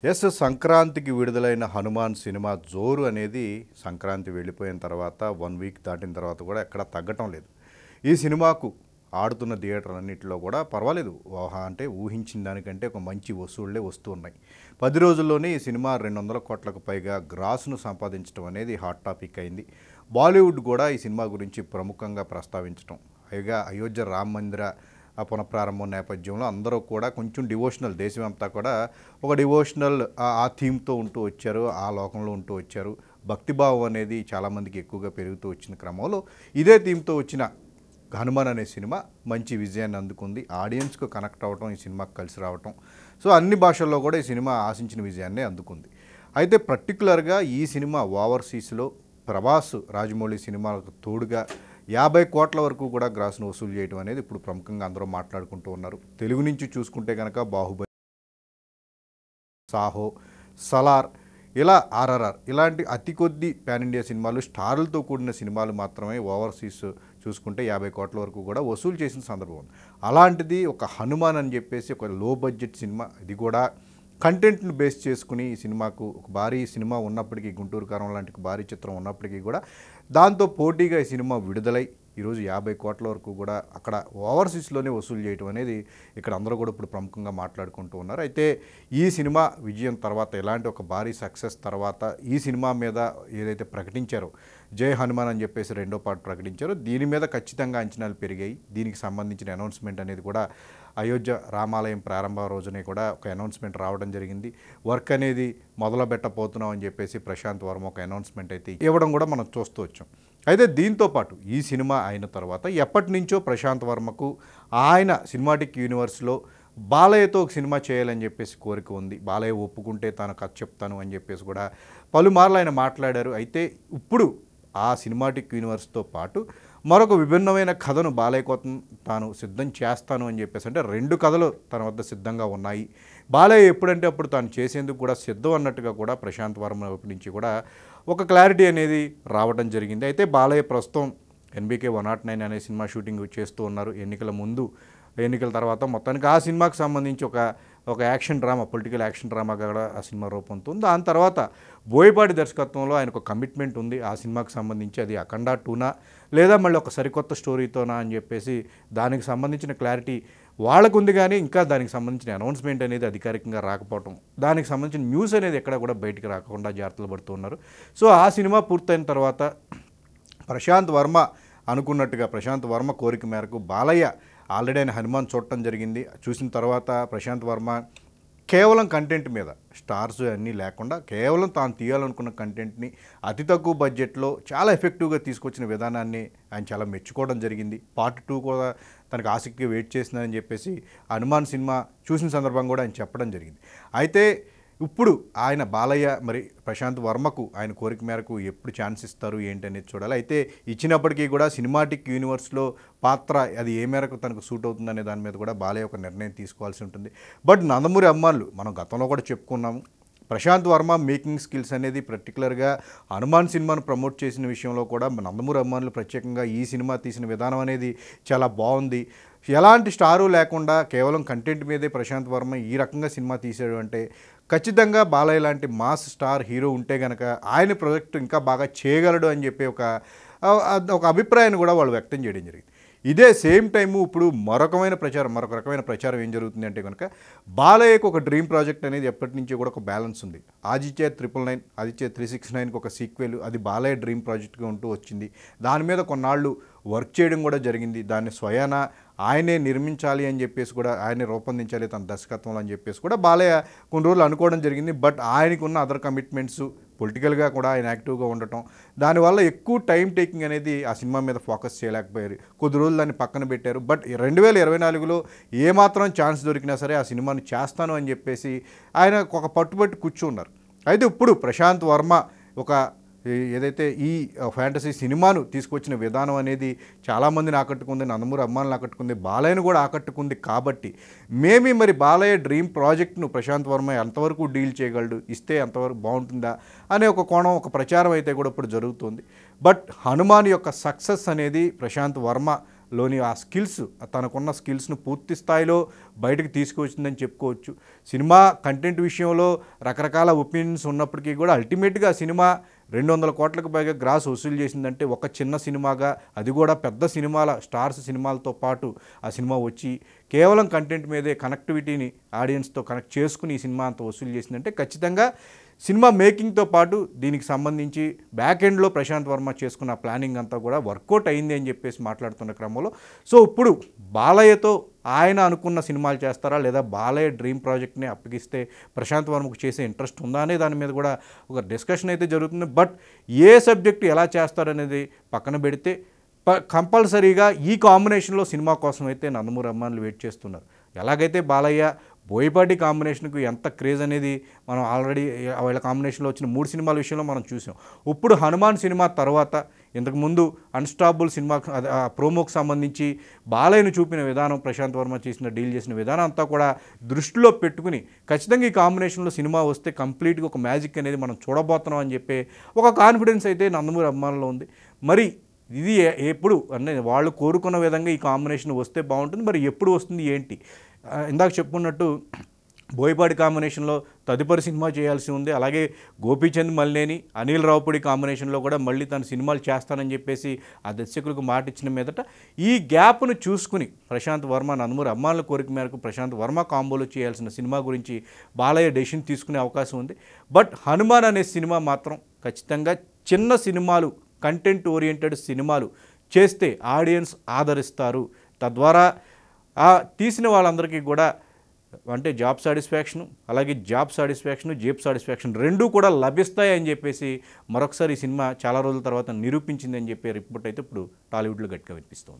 సంక్రాంతికి విడుదలైన 'హనుమాన్' సినిమా జోరు అనేది సంక్రాంతి వెళ్ళిపోయిన తర్వాత 1 వీక్ దాటిన తర్వాత కూడా ఎక్కడ తగ్గటం లేదు. ఈ సినిమాకు ఆడుతున్న థియేటర్లన్నిటిలో కూడా పర్వాలేదు. అంటే ఊహించిన దానికంటే ఒక మంచి వసూళ్లే వస్తూ ఉన్నాయి. 10 రోజుల్లోనే ఈ సినిమా 200 కోట్లకు పైగా గ్రాస్‌ను సంపాదించడం అనేది హాట్ టాపిక్ అయింది. బాలీవుడ్ కూడా ఈ సినిమా గురించి ప్రముఖంగా ప్రస్తావించటం. పైగా అయోధ్య రామ మందిర పునఃప్రారంభం నేపథ్యంలో అందరూ కూడా కొంచెం డివోషనల్, దేశమంతా కూడా ఒక డివోషనల్ ఆ థీమ్‌తో ఉంటూ వచ్చారు. ఆ లోకంలో ఉంటూ వచ్చారు. భక్తిభావం అనేది చాలామందికి ఎక్కువగా పెరుగుతూ వచ్చిన క్రమంలో ఇదే థీమ్‌తో వచ్చిన 'హనుమాన్' అనే సినిమా మంచి విజయాన్ని అందుకుంది. ఆడియన్స్‌కు కనెక్ట్ అవ్వటం, ఈ సినిమాకి కలిసి రావటం. సో అన్ని భాషల్లో కూడా ఈ సినిమా ఆశించిన విజయాన్నే అందుకుంది. అయితే పర్టిక్యులర్‌గా ఈ సినిమా ఓవర్‌సీస్‌లో ప్రభాస్, రాజమౌళి సినిమాలకు తోడుగా 50 కోట్ల వరకు కూడా గ్రాస్‌ను వసూలు చేయడం అనేది ఇప్పుడు ప్రముఖంగా అందరూ మాట్లాడుకుంటూ ఉన్నారు. తెలుగు నుంచి చూసుకుంటే కనుక 'బాహుబలి', 'సాహో', 'సలార్' ఇలా 'ఆర్ఆర్ఆర్' ఇలాంటి అతి కొద్ది పాన్ ఇండియా సినిమాలు, స్టార్లతో కూడిన సినిమాలు మాత్రమే ఓవర్సీస్ చూసుకుంటే 50 కోట్ల వరకు కూడా వసూలు చేసిన సందర్భం ఉంది. అలాంటిది ఒక 'హనుమాన్' అని చెప్పేసి ఒక లో బడ్జెట్ సినిమా, ఇది కూడా కంటెంట్ను బేస్ చేసుకుని ఈ సినిమాకు ఒక భారీ సినిమా ఉన్నప్పటికీ, 'గుంటూరు కారం' లాంటి భారీ చిత్రం ఉన్నప్పటికీ కూడా దాంతో పోటీగా ఈ సినిమా విడుదలై ఈరోజు 50 కోట్ల వరకు కూడా అక్కడ ఓవర్సీస్లోనే వసూలు చేయడం అనేది ఇక్కడ అందరూ కూడా ఇప్పుడు ప్రముఖంగా మాట్లాడుకుంటూ ఉన్నారు. అయితే ఈ సినిమా విజయం తర్వాత, ఎలాంటి ఒక భారీ సక్సెస్ తర్వాత ఈ సినిమా మీద ఏదైతే ప్రకటించారో, 'జై హనుమాన్' అని చెప్పేసి రెండో పార్ట్ ప్రకటించారో, దీని మీద ఖచ్చితంగా అంచనాలు పెరిగాయి. దీనికి సంబంధించిన అనౌన్స్మెంట్ అనేది కూడా అయోధ్య రామాలయం ప్రారంభ రోజునే కూడా ఒక అనౌన్స్మెంట్ రావడం జరిగింది. వర్క్ అనేది మొదలుపెట్టబోతున్నాం అని చెప్పేసి ప్రశాంత్ వర్మ ఒక అనౌన్స్మెంట్ అయితే ఇవ్వడం కూడా మనం చూస్తూ వచ్చాం. అయితే దీంతో పాటు ఈ సినిమా అయిన తర్వాత ఎప్పటి నుంచో ప్రశాంత్ వర్మకు ఆయన సినిమాటిక్ యూనివర్స్లో బాలయ్యతో ఒక సినిమా చేయాలని చెప్పేసి కోరిక ఉంది. బాలయ్య ఒప్పుకుంటే తాను కథ చెప్తాను అని చెప్పేసి కూడా పలుమార్లు ఆయన మాట్లాడారు. అయితే ఇప్పుడు ఆ సినిమాటిక్ యూనివర్స్తో పాటు మరొక విభిన్నమైన కథను బాలయ్య కోసం తాను సిద్ధం చేస్తాను అని చెప్పేసి, అంటే 2 కథలు తన వద్ద సిద్ధంగా ఉన్నాయి. బాలయ్య ఎప్పుడంటే అప్పుడు తాను చేసేందుకు కూడా సిద్ధం అన్నట్టుగా కూడా ప్రశాంత్ వర్మ వైపు నుంచి కూడా ఒక క్లారిటీ అనేది రావడం జరిగింది. అయితే బాలయ్య ప్రస్తుతం ఎన్బీకే 109 అనే సినిమా షూటింగ్ చేస్తూ ఉన్నారు. ఎన్నికల ముందు, ఎన్నికల తర్వాత మొత్తానికి ఆ సినిమాకి సంబంధించి ఒక యాక్షన్ డ్రామా, పొలిటికల్ యాక్షన్ డ్రామాగా కూడా ఆ సినిమా రూపొందుతుంది. దాని తర్వాత బోయపాటి దర్శకత్వంలో ఆయనకు కమిట్మెంట్ ఉంది ఆ సినిమాకి సంబంధించి. అది అఖండ 2నా లేదా మళ్ళీ ఒక సరికొత్త స్టోరీతోనా అని చెప్పేసి దానికి సంబంధించిన క్లారిటీ వాళ్ళకు ఉంది. కానీ ఇంకా దానికి సంబంధించిన అనౌన్స్మెంట్ అనేది అధికారికంగా రాకపోవటం, దానికి సంబంధించిన న్యూస్ అనేది ఎక్కడ కూడా బయటికి రాకుండా జాగ్రత్తలు పడుతున్నారు. సో ఆ సినిమా పూర్తయిన తర్వాత ప్రశాంత్ వర్మ అనుకున్నట్టుగా, ప్రశాంత్ వర్మ కోరిక మేరకు బాలయ్య ఆల్రెడీ ఆయన 'హనుమాన్' చూడటం జరిగింది. చూసిన తర్వాత ప్రశాంత్ వర్మ కేవలం కంటెంట్ మీద, స్టార్స్ అన్నీ లేకుండా కేవలం తాను తీయాలనుకున్న కంటెంట్ని అతి తక్కువ బడ్జెట్లో చాలా ఎఫెక్టివ్గా తీసుకొచ్చిన విధానాన్ని ఆయన చాలా మెచ్చుకోవడం జరిగింది. పార్ట్ 2 కూడా తనకు ఆసక్తిగా వెయిట్ చేసిందని చెప్పేసి 'హనుమాన్' సినిమా చూసిన సందర్భంగా కూడా ఆయన చెప్పడం జరిగింది. అయితే ఇప్పుడు ఆయన బాలయ్య మరి ప్రశాంత్ వర్మకు ఆయన కోరిక మేరకు ఎప్పుడు ఛాన్స్ ఇస్తారు ఏంటి అనేది చూడాలి. అయితే ఇచ్చినప్పటికీ కూడా సినిమాటిక్ యూనివర్స్లో పాత్ర అది ఏ మేరకు తనకు సూట్ అవుతుందనే దాని మీద కూడా బాలయ్య ఒక నిర్ణయం తీసుకోవాల్సి ఉంటుంది. బట్ నందమూరి అమ్మాళ్ళు మనం గతంలో కూడా చెప్పుకున్నాము, ప్రశాంత్ వర్మ మేకింగ్ స్కిల్స్ అనేది పర్టికులర్గా 'హనుమాన్' సినిమాను ప్రమోట్ చేసిన విషయంలో కూడా నందమూరి అమ్మాళ్ళు ప్రత్యేకంగా ఈ సినిమా తీసిన విధానం అనేది చాలా బాగుంది. ఎలాంటి స్టారు లేకుండా కేవలం కంటెంట్ మీదే ప్రశాంత్ వర్మ ఈ రకంగా సినిమా తీసాడు అంటే ఖచ్చితంగా బాలయ్య లాంటి మాస్ స్టార్ హీరో ఉంటే కనుక ఆయన ప్రాజెక్టు ఇంకా బాగా చేయగలడు అని చెప్పి ఒక అభిప్రాయాన్ని కూడా వాళ్ళు వ్యక్తం చేయడం జరిగింది. ఇదే సేమ్ టైము ఇప్పుడు మరొక రకమైన ప్రచారం ఏం జరుగుతుంది అంటే కనుక బాలయ్యకు ఒక డ్రీమ్ ప్రాజెక్ట్ అనేది ఎప్పటి నుంచి కూడా ఒక బ్యాలెన్స్ ఉంది. 'ఆదిత్య 999', 'ఆదిత్య 369'కి ఒక సీక్వెల్, అది బాలయ్య డ్రీమ్ ప్రాజెక్ట్గా ఉంటూ వచ్చింది. దాని మీద కొన్నాళ్ళు వర్క్ చేయడం కూడా జరిగింది. దాన్ని స్వయాన ఆయనే నిర్మించాలి అని చెప్పేసి కూడా, ఆయనే రూపొందించాలి తన దర్శకత్వంలో అని చెప్పేసి కూడా బాలయ్య కొన్ని రోజులు అనుకోవడం జరిగింది. బట్ ఆయనకున్న అదర్ కమిట్మెంట్స్, పొలిటికల్గా కూడా ఆయన యాక్టివ్గా ఉండటం, దానివల్ల ఎక్కువ టైం టేకింగ్ అనేది ఆ సినిమా మీద ఫోకస్ చేయలేకపోయారు. కొద్ది రోజులు దాన్ని పక్కన పెట్టారు. బట్ 2024లో ఏమాత్రం ఛాన్స్ దొరికినా సరే ఆ సినిమాని చేస్తాను అని చెప్పేసి ఆయన ఒక పట్టుబట్టి కూర్చున్నారు. అయితే ఇప్పుడు ప్రశాంత్ వర్మ ఒక ఏదైతే ఈ ఫ్యాంటసీ సినిమాను తీసుకొచ్చిన విధానం అనేది చాలామందిని ఆకట్టుకుంది, నందమూరి అమ్మాయిని ఆకట్టుకుంది, బాలయ్యను కూడా ఆకట్టుకుంది. కాబట్టి మరి బాలయ్య డ్రీమ్ ప్రాజెక్ట్ను ప్రశాంత్ వర్మ ఎంతవరకు డీల్ చేయగలడు, ఇస్తే ఎంతవరకు బాగుంటుందా అనే ఒక కోణం, ఒక ప్రచారం అయితే కూడా ఇప్పుడు జరుగుతుంది. బట్ 'హనుమాన్' యొక్క సక్సెస్ అనేది ప్రశాంత్ వర్మ లోని ఆ స్కిల్స్, తనకున్న స్కిల్స్ను పూర్తి స్థాయిలో బయటకు తీసుకువచ్చిందని చెప్పుకోవచ్చు. సినిమా కంటెంట్ విషయంలో రకరకాల ఒపీనియన్స్ ఉన్నప్పటికీ కూడా అల్టిమేట్గా సినిమా 200 కోట్లకు పైగా గ్రాస్ వసూలు చేసిందంటే ఒక చిన్న సినిమాగా, అది కూడా పెద్ద సినిమాల స్టార్స్ సినిమాలతో పాటు ఆ సినిమా వచ్చి కేవలం కంటెంట్ మీదే కనెక్టివిటీని ఆడియన్స్తో కనెక్ట్ చేసుకుని ఈ సినిమా అంత వసూలు చేసిందంటే ఖచ్చితంగా సినిమా మేకింగ్తో పాటు దీనికి సంబంధించి బ్యాక్ ఎండ్లో ప్రశాంత్ వర్మ చేసుకున్న ప్లానింగ్ అంతా కూడా వర్కౌట్ అయింది అని చెప్పేసి మాట్లాడుతున్న క్రమంలో సో ఇప్పుడు బాలయ్యతో ఆయన అనుకున్న సినిమాలు చేస్తారా, లేదా బాలయ్య డ్రీమ్ ప్రాజెక్ట్ని అప్పగిస్తే ప్రశాంత్ వర్మకు చేసే ఇంట్రెస్ట్ ఉందా అనే దాని మీద కూడా ఒక డిస్కషన్ అయితే జరుగుతుంది. బట్ ఏ సబ్జెక్టు ఎలా చేస్తారనేది పక్కన పెడితే కంపల్సరీగా ఈ కాంబినేషన్లో సినిమా కోసం అయితే నందమూరి అభిమానులు వెయిట్ చేస్తున్నారు. ఎలాగైతే బాలయ్య బోయపాటి కాంబినేషన్కు ఎంత క్రేజ్ అనేది మనం ఆల్రెడీ వాళ్ళ కాంబినేషన్లో వచ్చిన 3 సినిమాల విషయంలో మనం చూసాం. ఇప్పుడు హనుమాన్ సినిమా తర్వాత ఇంతకుముందు అన్స్టాపుల్ సినిమా ప్రోమోకి సంబంధించి బాలయ్యను చూపిన విధానం, ప్రశాంత్ వర్మ డీల్ చేసిన విధానం అంతా కూడా దృష్టిలో పెట్టుకుని ఖచ్చితంగా ఈ కాంబినేషన్లో సినిమా వస్తే కంప్లీట్గా ఒక మ్యాజిక్ అనేది మనం చూడబోతున్నాం అని చెప్పి ఒక కాన్ఫిడెన్స్ అయితే నందమూరి అభిమానుల్లో ఉంది. మరి ఇది ఎప్పుడు అంటే వాళ్ళు కోరుకున్న విధంగా ఈ కాంబినేషన్ వస్తే బాగుంటుంది. మరి ఎప్పుడు వస్తుంది ఏంటి? ఇందాక చెప్పుకున్నట్టు బోయపాటి కాంబినేషన్లో తదుపరి సినిమా చేయాల్సి ఉంది. అలాగే గోపీచంద్ మల్లేని, అనిల్ రావుపూడి కాంబినేషన్లో కూడా మళ్ళీ తను సినిమాలు చేస్తానని చెప్పేసి ఆ దర్శకులకు మాట ఇచ్చిన మీదట ఈ గ్యాప్ను చూసుకుని ప్రశాంత్ వర్మ నందమూరి అభిమానుల కోరిక మేరకు ప్రశాంత్ వర్మ కాంబోలో చేయాల్సిన సినిమా గురించి బాలయ్య డెసిషన్ తీసుకునే అవకాశం ఉంది. బట్ హనుమాన్ అనే సినిమా మాత్రం ఖచ్చితంగా చిన్న సినిమాలు, కంటెంట్ ఓరియంటెడ్ సినిమాలు చేస్తే ఆడియన్స్ ఆదరిస్తారు. తద్వారా ఆ తీసిన వాళ్ళందరికీ కూడా అంటే జాబ్ సాటిస్ఫాక్షను, అలాగే జాబ్ సాటిస్ఫాక్షను, జేబ్ సాటిస్ఫాక్షన్ రెండూ కూడా లభిస్తాయని చెప్పేసి మరొకసారి ఈ సినిమా చాలా రోజుల తర్వాత నిరూపించిందని చెప్పే రిపోర్ట్ అయితే ఇప్పుడు టాలీవుడ్లో గట్టిగా వినిపిస్తుంది.